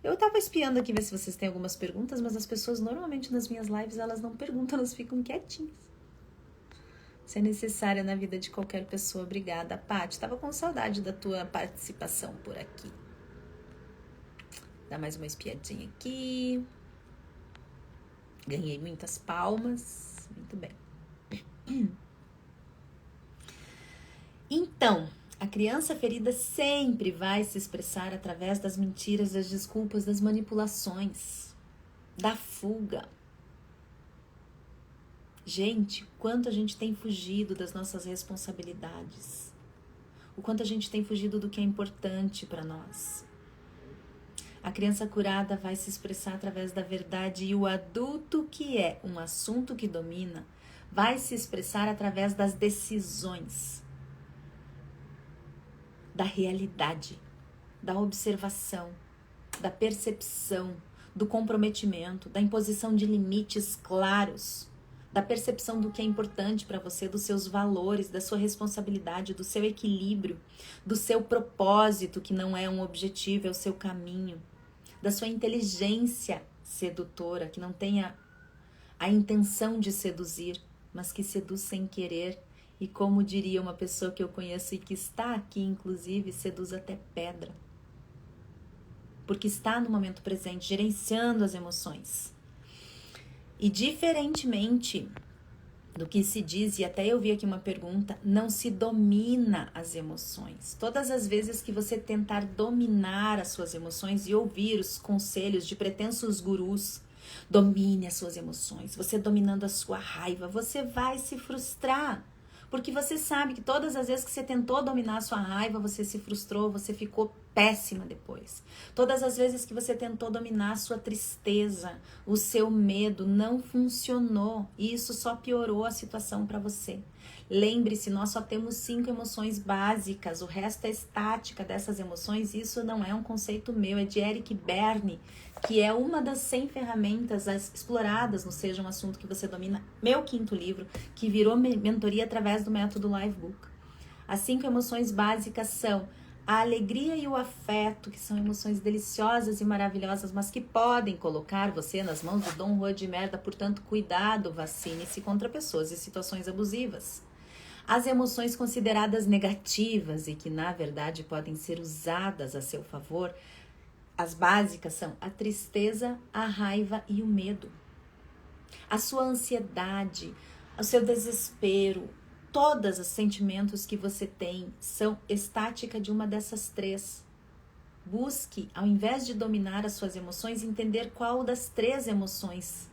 Eu tava espiando aqui ver se vocês têm algumas perguntas, mas as pessoas normalmente nas minhas lives, elas não perguntam, elas ficam quietinhas. Isso é necessário na vida de qualquer pessoa. Obrigada, Paty. Tava com saudade da tua participação por aqui. Dá mais uma espiadinha aqui. Ganhei muitas palmas. Muito bem. Então, a criança ferida sempre vai se expressar através das mentiras, das desculpas, das manipulações, da fuga. Gente, quanto a gente tem fugido das nossas responsabilidades. O quanto a gente tem fugido do que é importante para nós. A criança curada vai se expressar através da verdade e o adulto, que é um assunto que domina, vai se expressar através das decisões, da realidade, da observação, da percepção, do comprometimento, da imposição de limites claros, da percepção do que é importante para você, dos seus valores, da sua responsabilidade, do seu equilíbrio, do seu propósito, que não é um objetivo, é o seu caminho, da sua inteligência sedutora, que não tenha a intenção de seduzir, mas que seduz sem querer. E como diria uma pessoa que eu conheço e que está aqui, inclusive, seduz até pedra. Porque está no momento presente, gerenciando as emoções. E diferentemente do que se diz, e até eu vi aqui uma pergunta, não se domina as emoções. Todas as vezes que você tentar dominar as suas emoções e ouvir os conselhos de pretensos gurus, domine as suas emoções. Você dominando a sua raiva, você vai se frustrar. Porque você sabe que todas as vezes que você tentou dominar a sua raiva, você se frustrou, você ficou péssima depois. Todas as vezes que você tentou dominar a sua tristeza, o seu medo, não funcionou. E isso só piorou a situação para você. Lembre-se, nós só temos 5 emoções básicas, o resto é estática dessas emoções. Isso não é um conceito meu, é de Eric Berne, que é uma das 100 ferramentas exploradas no Seja um Assunto que Você Domina, meu 5º livro, que virou mentoria através do método Livebook. As 5 emoções básicas são a alegria e o afeto, que são emoções deliciosas e maravilhosas, mas que podem colocar você nas mãos do Dom Juan de merda. Portanto, cuidado, vacine-se contra pessoas e situações abusivas. As emoções consideradas negativas e que, na verdade, podem ser usadas a seu favor, as básicas são a tristeza, a raiva e o medo. A sua ansiedade, o seu desespero, todos os sentimentos que você tem são estática de uma dessas 3. Busque, ao invés de dominar as suas emoções, entender qual das 3 emoções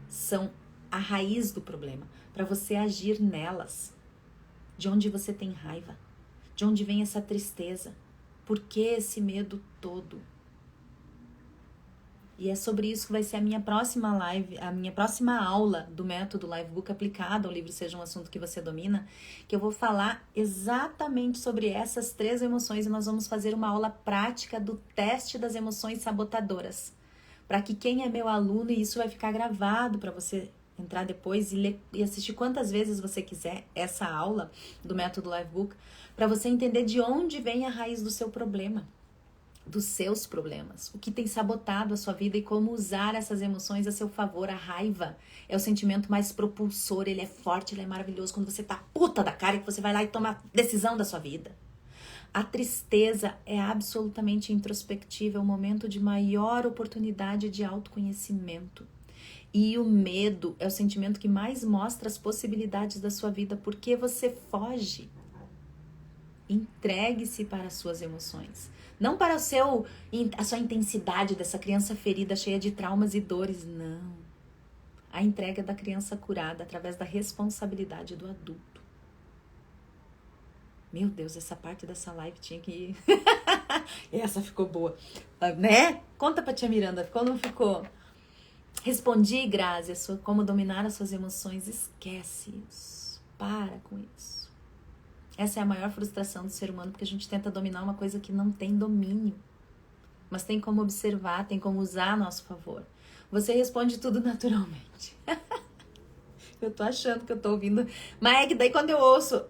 são a raiz do problema, para você agir nelas. De onde você tem raiva? De onde vem essa tristeza? Por que esse medo todo? E é sobre isso que vai ser a minha próxima live, a minha próxima aula do método Livebook aplicado ao livro Seja um Assunto que Você Domina, que eu vou falar exatamente sobre essas 3 emoções e nós vamos fazer uma aula prática do teste das emoções sabotadoras. Para que quem é meu aluno, e isso vai ficar gravado para você entrar depois e ler e assistir quantas vezes você quiser essa aula do método Livebook, para você entender de onde vem a raiz do seu problema, dos seus problemas, o que tem sabotado a sua vida e como usar essas emoções a seu favor. A raiva é o sentimento mais propulsor, ele é forte, ele é maravilhoso quando você tá puta da cara e que você vai lá e toma a decisão da sua vida. A tristeza é absolutamente introspectiva, é o momento de maior oportunidade de autoconhecimento. E o medo é o sentimento que mais mostra as possibilidades da sua vida, porque você foge. Entregue-se para as suas emoções. Não para a sua intensidade dessa criança ferida, cheia de traumas e dores, não. A entrega da criança curada através da responsabilidade do adulto. Meu Deus, essa parte dessa live tinha que ir. Essa ficou boa, né? Conta pra tia Miranda, ficou ou não ficou? Respondi, Grazi, como dominar as suas emoções. Esquece isso. Para com isso. Essa é a maior frustração do ser humano, porque a gente tenta dominar uma coisa que não tem domínio. Mas tem como observar, tem como usar a nosso favor. Você responde tudo naturalmente. Eu tô achando que eu tô ouvindo. Mas é que daí quando eu ouço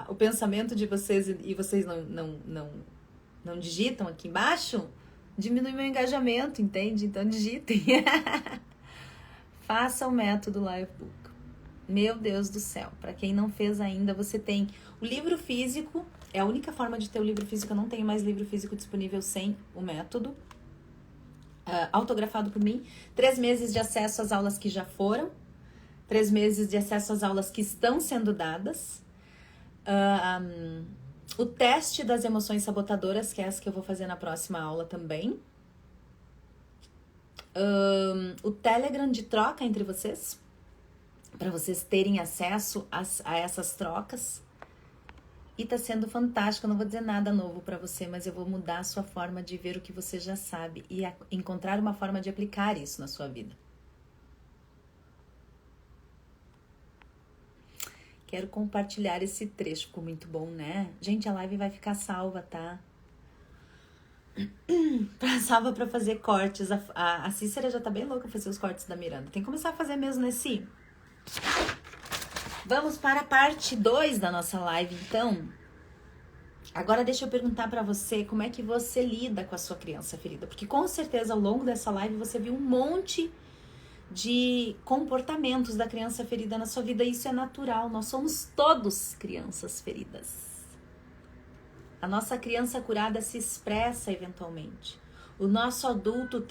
o pensamento de vocês e vocês não digitam aqui embaixo, diminui meu engajamento, entende? Então digitem. Faça o método Livebook. Meu Deus do céu, para quem não fez ainda, você tem o livro físico, é a única forma de ter o livro físico, eu não tenho mais livro físico disponível sem o método, autografado por mim, 3 meses de acesso às aulas que já foram, 3 meses de acesso às aulas que estão sendo dadas, o teste das emoções sabotadoras, que é essa que eu vou fazer na próxima aula também, o Telegram de troca entre vocês, para vocês terem acesso a essas trocas. E tá sendo fantástico, eu não vou dizer nada novo para você, mas eu vou mudar a sua forma de ver o que você já sabe e encontrar uma forma de aplicar isso na sua vida. Quero compartilhar esse trecho, ficou muito bom, né? Gente, a live vai ficar salva, tá? Salva pra fazer cortes. A Cícera já tá bem louca pra fazer os cortes da Miranda. Tem que começar a fazer mesmo, né, Cí? Vamos para a parte 2 da nossa live, então. Agora deixa eu perguntar pra você como é que você lida com a sua criança ferida. Porque com certeza ao longo dessa live você viu um monte de comportamentos da criança ferida na sua vida. Isso é natural, nós somos todos crianças feridas. A nossa criança curada se expressa eventualmente. O nosso adulto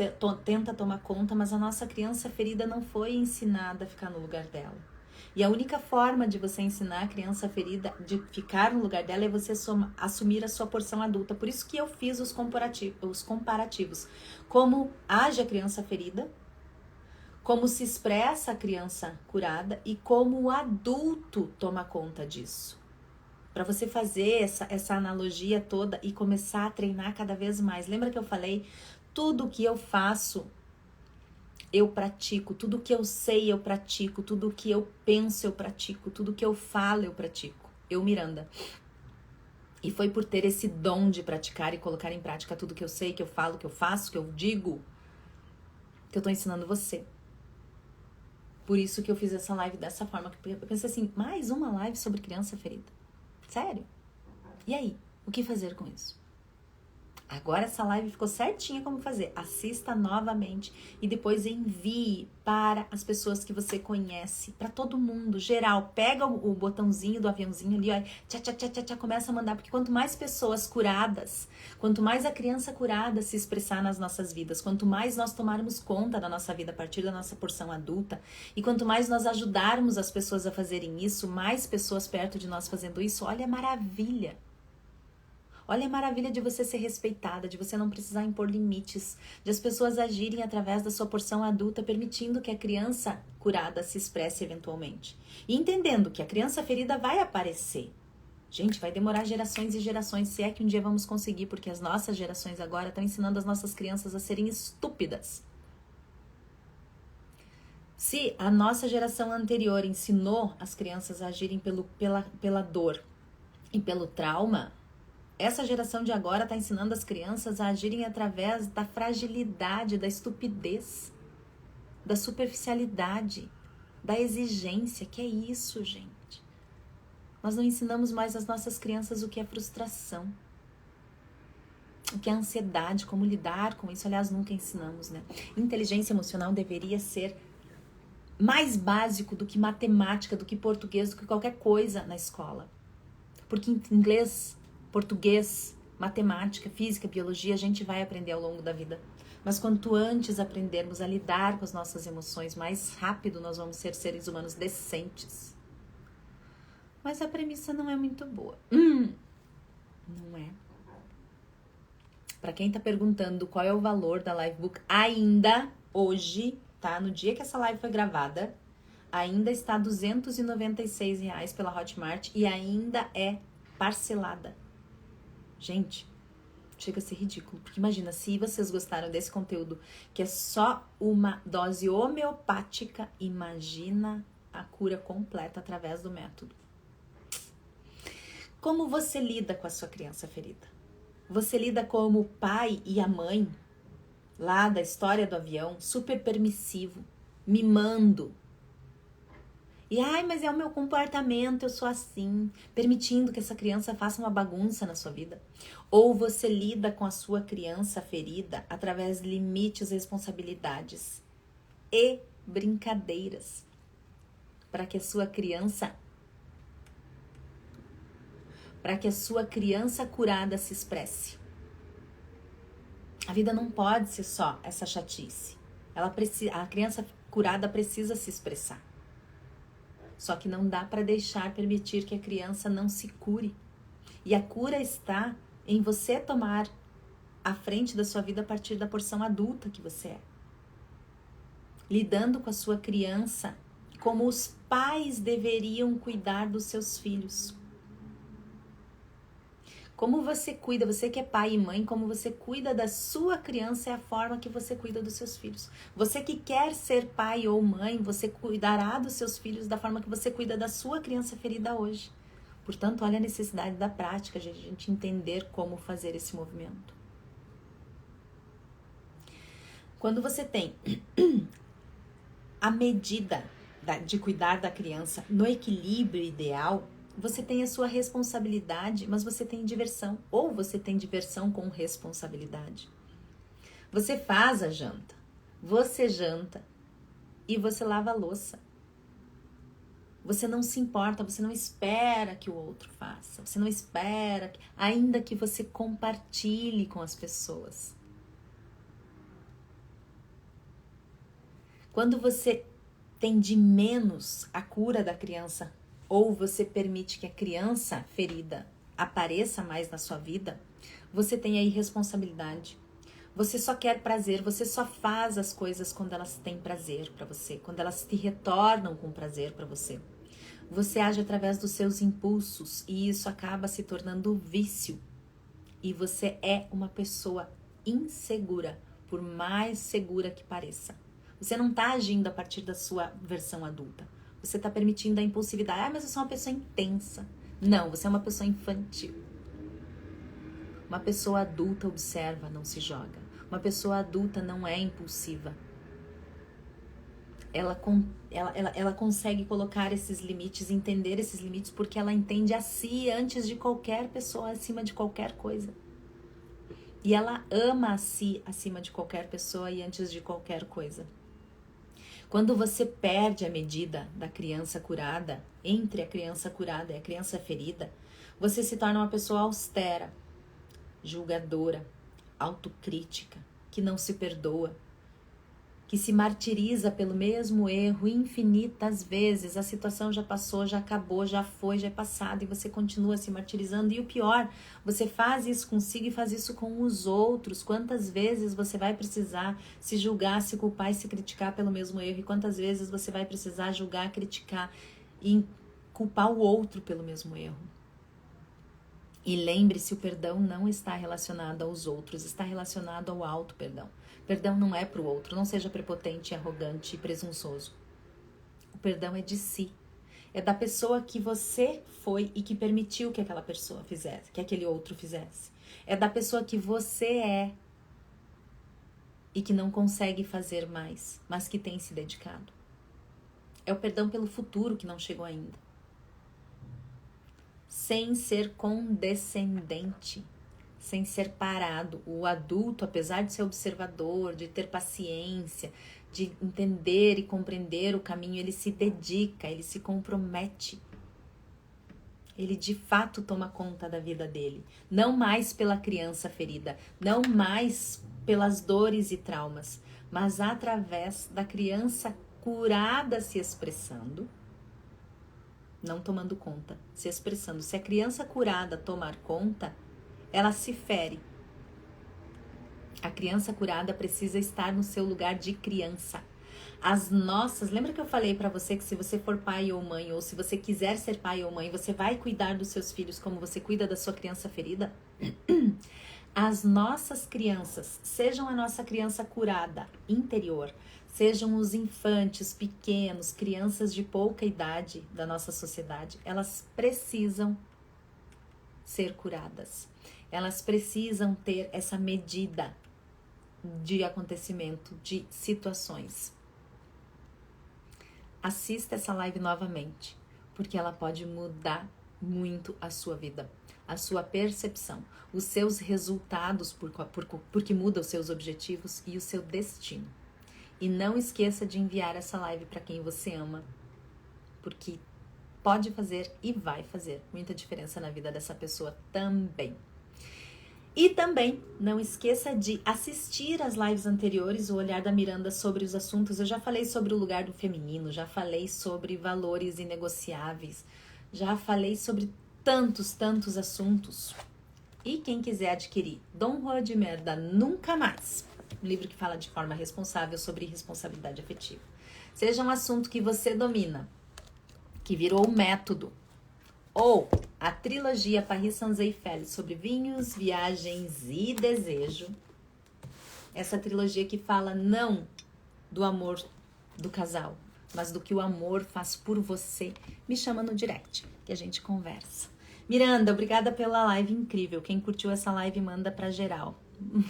tenta tomar conta, mas a nossa criança ferida não foi ensinada a ficar no lugar dela. E a única forma de você ensinar a criança ferida de ficar no lugar dela é você assumir a sua porção adulta. Por isso que eu fiz os comparativos. Como age a criança ferida, como se expressa a criança curada e como o adulto toma conta disso. Para você fazer essa analogia toda e começar a treinar cada vez mais. Lembra que eu falei? Tudo que eu faço, eu pratico. Tudo que eu sei, eu pratico. Tudo que eu penso, eu pratico. Tudo que eu falo, eu pratico. Eu, Miranda. E foi por ter esse dom de praticar e colocar em prática tudo que eu sei, que eu falo, que eu faço, que eu digo, que eu tô ensinando você. Por isso que eu fiz essa live dessa forma. Eu pensei assim, mais uma live sobre criança ferida. Sério? E aí? O que fazer com isso? Agora essa live ficou certinha como fazer. Assista novamente e depois envie para as pessoas que você conhece, para todo mundo, geral. Pega o botãozinho do aviãozinho ali, ó, tchá, começa a mandar, porque quanto mais pessoas curadas, quanto mais a criança curada se expressar nas nossas vidas, quanto mais nós tomarmos conta da nossa vida a partir da nossa porção adulta, e quanto mais nós ajudarmos as pessoas a fazerem isso, mais pessoas perto de nós fazendo isso, olha a maravilha. Olha a maravilha de você ser respeitada, de você não precisar impor limites, de as pessoas agirem através da sua porção adulta, permitindo que a criança curada se expresse eventualmente. E entendendo que a criança ferida vai aparecer. Gente, vai demorar gerações e gerações, se é que um dia vamos conseguir, porque as nossas gerações agora estão ensinando as nossas crianças a serem estúpidas. Se a nossa geração anterior ensinou as crianças a agirem pela dor e pelo trauma, essa geração de agora está ensinando as crianças a agirem através da fragilidade, da estupidez, da superficialidade, da exigência. Que é isso, gente? Nós não ensinamos mais às nossas crianças o que é frustração, o que é ansiedade, como lidar com isso. Aliás, nunca ensinamos, né? Inteligência emocional deveria ser mais básico do que matemática, do que português, do que qualquer coisa na escola. Porque inglês, português, matemática, física, biologia, a gente vai aprender ao longo da vida. Mas quanto antes aprendermos a lidar com as nossas emoções, mais rápido nós vamos ser seres humanos decentes. Mas a premissa não é muito boa. Não é. Para quem tá perguntando qual é o valor da Livebook, ainda hoje, tá? No dia que essa live foi gravada, ainda está R$ 296 pela Hotmart e ainda é parcelada. Gente, chega a ser ridículo. Porque imagina, se vocês gostaram desse conteúdo, que é só uma dose homeopática, imagina a cura completa através do método. Como você lida com a sua criança ferida? Você lida como o pai e a mãe, lá da história do avião, super permissivo, mimando. E, mas é o meu comportamento, eu sou assim, permitindo que essa criança faça uma bagunça na sua vida. Ou você lida com a sua criança ferida através de limites, responsabilidades e brincadeiras, para que a sua criança curada se expresse. A vida não pode ser só essa chatice. A criança curada precisa se expressar. Só que não dá para permitir que a criança não se cure. E a cura está em você tomar a frente da sua vida a partir da porção adulta que você é. Lidando com a sua criança como os pais deveriam cuidar dos seus filhos. Como você cuida, você que é pai e mãe, como você cuida da sua criança é a forma que você cuida dos seus filhos. Você que quer ser pai ou mãe, você cuidará dos seus filhos da forma que você cuida da sua criança ferida hoje. Portanto, olha a necessidade da prática de a gente entender como fazer esse movimento. Quando você tem a medida de cuidar da criança no equilíbrio ideal, você tem a sua responsabilidade, mas você tem diversão. Ou você tem diversão com responsabilidade. Você faz a janta, você janta e você lava a louça. Você não se importa, você não espera que o outro faça. Você não espera, ainda que você compartilhe com as pessoas. Quando você tem de menos a cura da criança, ou você permite que a criança ferida apareça mais na sua vida, você tem aí responsabilidade. Você só quer prazer, você só faz as coisas quando elas têm prazer para você, quando elas te retornam com prazer para você. Você age através dos seus impulsos e isso acaba se tornando vício. E você é uma pessoa insegura, por mais segura que pareça. Você não está agindo a partir da sua versão adulta. Você está permitindo a impulsividade. Mas eu sou uma pessoa intensa. Não, você é uma pessoa infantil. Uma pessoa adulta observa, não se joga. Uma pessoa adulta não é impulsiva. Ela consegue colocar esses limites, entender esses limites, porque ela entende a si antes de qualquer pessoa, acima de qualquer coisa. E ela ama a si acima de qualquer pessoa e antes de qualquer coisa. Quando você perde a medida da criança curada, entre a criança curada e a criança ferida, você se torna uma pessoa austera, julgadora, autocrítica, que não se perdoa, que se martiriza pelo mesmo erro infinitas vezes. A situação já passou, já acabou, já foi, já é passado e você continua se martirizando. E o pior, você faz isso consigo e faz isso com os outros. Quantas vezes você vai precisar se julgar, se culpar e se criticar pelo mesmo erro? E quantas vezes você vai precisar julgar, criticar e culpar o outro pelo mesmo erro? E lembre-se, o perdão não está relacionado aos outros, está relacionado ao auto-perdão. Perdão não é para o outro, não seja prepotente, arrogante e presunçoso. O perdão é de si. É da pessoa que você foi e que permitiu que aquela pessoa fizesse, que aquele outro fizesse. É da pessoa que você é e que não consegue fazer mais, mas que tem se dedicado. É o perdão pelo futuro que não chegou ainda. Sem ser condescendente, sem ser parado. O adulto, apesar de ser observador, de ter paciência, de entender e compreender o caminho, ele se dedica, ele se compromete. Ele de fato toma conta da vida dele. Não mais pela criança ferida, não mais pelas dores e traumas, mas através da criança curada se expressando, não tomando conta, se expressando. Se a criança curada tomar conta, ela se fere. A criança curada precisa estar no seu lugar de criança. Lembra que eu falei pra você que se você for pai ou mãe, ou se você quiser ser pai ou mãe, você vai cuidar dos seus filhos como você cuida da sua criança ferida? As nossas crianças, sejam a nossa criança curada interior, sejam os infantes pequenos, crianças de pouca idade da nossa sociedade, elas precisam ser curadas. Elas precisam ter essa medida de acontecimento, de situações. Assista essa live novamente, porque ela pode mudar muito a sua vida, a sua percepção, os seus resultados, porque muda os seus objetivos e o seu destino. E não esqueça de enviar essa live para quem você ama, porque pode fazer e vai fazer muita diferença na vida dessa pessoa também. E também não esqueça de assistir as lives anteriores, o Olhar da Miranda sobre os assuntos. Eu já falei sobre o lugar do feminino, já falei sobre valores inegociáveis, já falei sobre tantos assuntos. E quem quiser adquirir Don't Hold de Merda Nunca Mais, um livro que fala de forma responsável sobre responsabilidade afetiva. Seja um assunto que você domina, que virou um método, ou a trilogia Paris Sans-Eiffel sobre vinhos, viagens e desejo. Essa trilogia que fala não do amor do casal, mas do que o amor faz por você. Me chama no direct, que a gente conversa. Miranda, obrigada pela live incrível. Quem curtiu essa live, manda pra geral.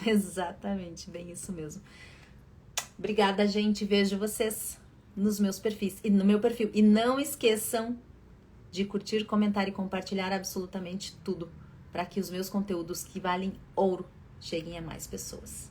Exatamente, bem isso mesmo. Obrigada, gente. Vejo vocês nos meus perfis e no meu perfil. E não esqueçam de curtir, comentar e compartilhar absolutamente tudo para que os meus conteúdos que valem ouro cheguem a mais pessoas.